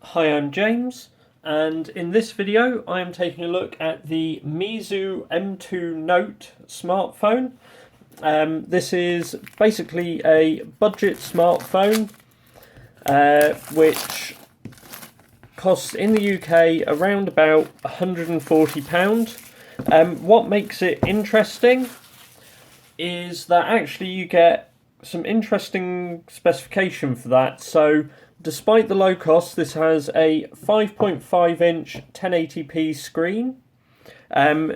Hi, I'm James, and in this video I am taking a look at the Meizu M2 Note smartphone. This is basically a budget smartphone which costs in the UK around about £140. What makes it interesting is that actually you get some interesting specification for that. So despite the low cost, this has a 5.5 inch 1080p screen,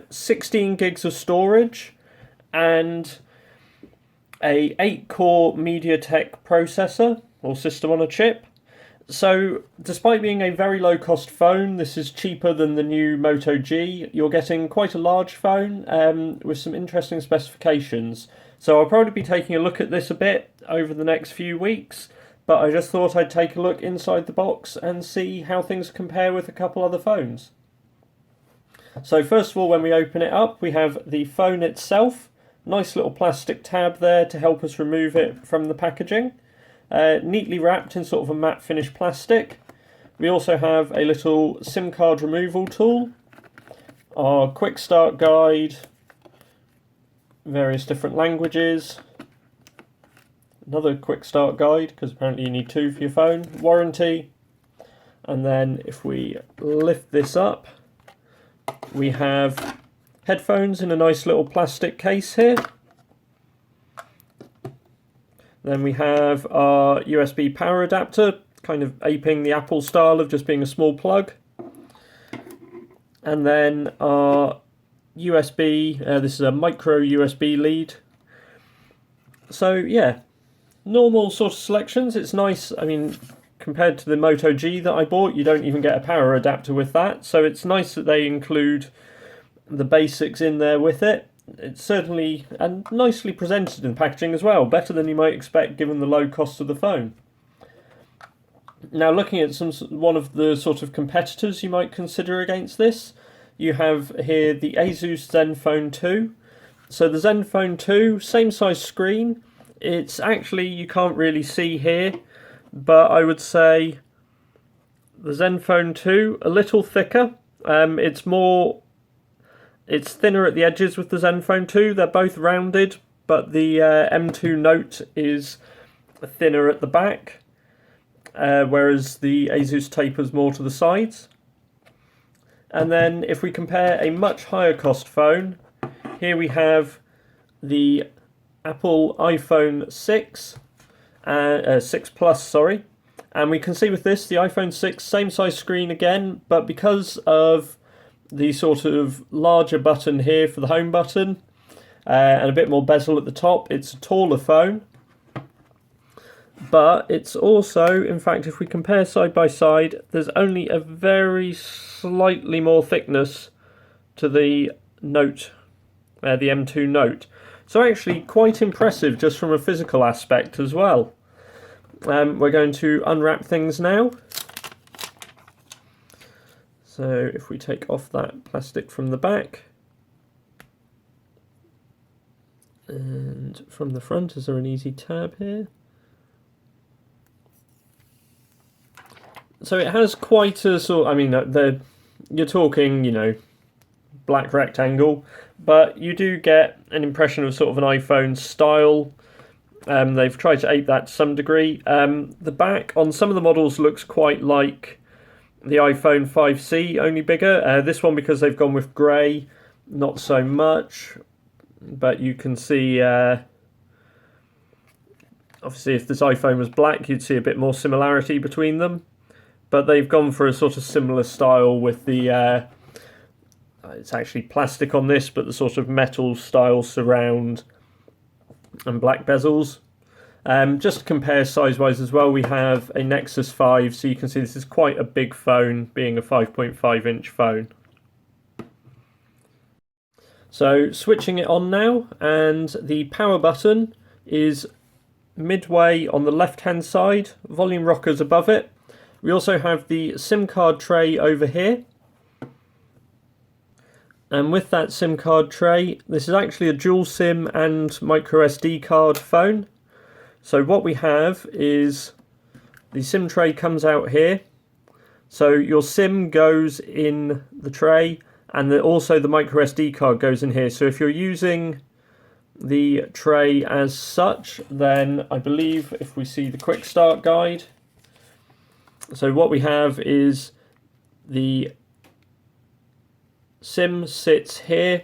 16 gigs of storage, and a 8-core MediaTek processor or system on a chip. So despite being a very low cost phone, this is cheaper than the new Moto G. You're getting quite a large phone with some interesting specifications. So I'll probably be taking a look at this a bit over the next few weeks, but I just thought I'd take a look inside the box and see how things compare with a couple other phones. So first of all, when we open it up, we have the phone itself. Nice little plastic tab there to help us remove it from the packaging. Neatly wrapped in sort of a matte finish plastic. We also have a little SIM card removal tool, our quick start guide, various different languages, another quick start guide because apparently you need two for your phone, warranty, and then if we lift this up we have headphones in a nice little plastic case here. Then we have our USB power adapter, kind of aping the Apple style of just being a small plug. And then our USB, this is a micro USB lead. So yeah, normal sort of selections. It's nice, I mean, compared to the Moto G that I bought, you don't even get a power adapter with that. So it's nice that they include the basics in there with it. It's certainly and nicely presented in packaging as well, better than you might expect given the low cost of the phone. Now looking at one of the sort of competitors you might consider against this, you have here the Asus Zenfone 2. So the Zenfone 2, same size screen. It's actually, you can't really see here, but I would say the Zenfone 2 a little thicker. It's thinner at the edges with the Zenfone 2. They're both rounded, but the M2 Note is thinner at the back, whereas the Asus tapers more to the sides. And then if we compare a much higher cost phone, here we have the Apple iPhone 6, 6 Plus, sorry. And we can see with this, the iPhone 6, same size screen again, but because of the sort of larger button here for the home button and a bit more bezel at the top, it's a taller phone. But it's also, in fact, if we compare side by side, there's only a very slightly more thickness to the Note, the M2 Note. So actually quite impressive just from a physical aspect as well. We're going to unwrap things now. So if we take off that plastic from the back, and from the front, is there an easy tab here? So it has quite a sort, I mean, you're talking, you know, black rectangle, but you do get an impression of sort of an iPhone style. They've tried to ape that to some degree. The back on some of the models looks quite like the iPhone 5C, only bigger. This one, because they've gone with grey, not so much, but you can see obviously if this iPhone was black you'd see a bit more similarity between them, but they've gone for a sort of similar style with the it's actually plastic on this, but the sort of metal style surround and black bezels. Just to compare size-wise as well, we have a Nexus 5, so you can see this is quite a big phone, being a 5.5 inch phone. So switching it on now, and the power button is midway on the left-hand side, volume rockers above it. We also have the SIM card tray over here. And with that SIM card tray, this is actually a dual SIM and micro SD card phone. So what we have is the SIM tray comes out here. So your SIM goes in the tray, and also the micro SD card goes in here. So if you're using the tray as such, then I believe if we see the quick start guide, so what we have is the SIM sits here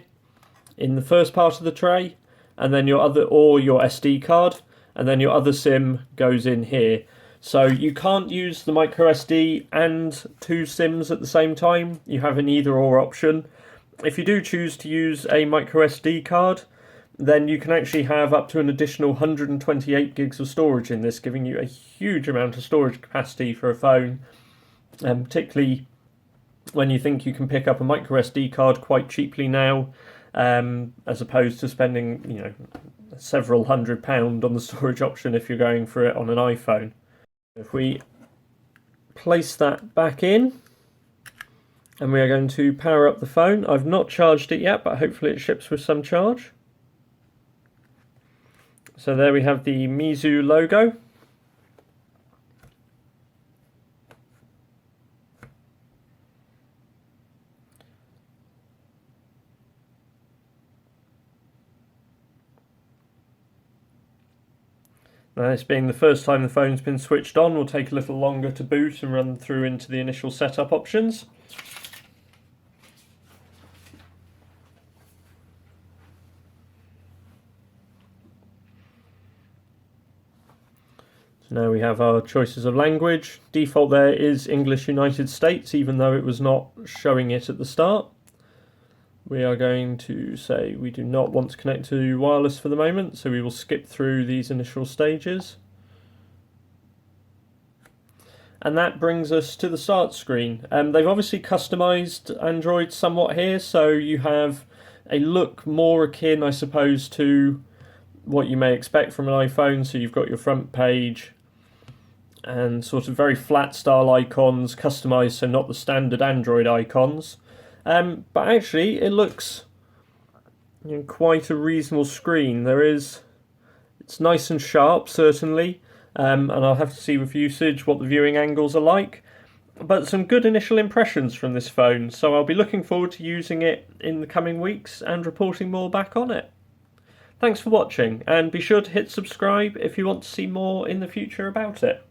in the first part of the tray, and then your SD card, and then your other SIM goes in here. So you can't use the micro SD and two SIMs at the same time. You have an either or option. If you do choose to use a micro SD card, then you can actually have up to an additional 128 gigs of storage in this, giving you a huge amount of storage capacity for a phone, particularly when you think you can pick up a micro SD card quite cheaply now, as opposed to spending several £100 on the storage option if you're going for it on an iPhone. If we place that back in, and we are going to power up the phone. I've not charged it yet, but hopefully it ships with some charge. So there we have the Meizu logo. Now, this being the first time the phone's been switched on, will take a little longer to boot and run through into the initial setup options. So now we have our choices of language. Default there is English United States, even though it was not showing it at the start. We are going to say we do not want to connect to wireless for the moment, so we will skip through these initial stages. And that brings us to the start screen. They've obviously customized Android somewhat here, so you have a look more akin, I suppose, to what you may expect from an iPhone. So you've got your front page and sort of very flat style icons, customized, so not the standard Android icons. But actually, it looks quite a reasonable screen. It's nice and sharp, certainly, and I'll have to see with usage what the viewing angles are like. But some good initial impressions from this phone, so I'll be looking forward to using it in the coming weeks and reporting more back on it. Thanks for watching, and be sure to hit subscribe if you want to see more in the future about it.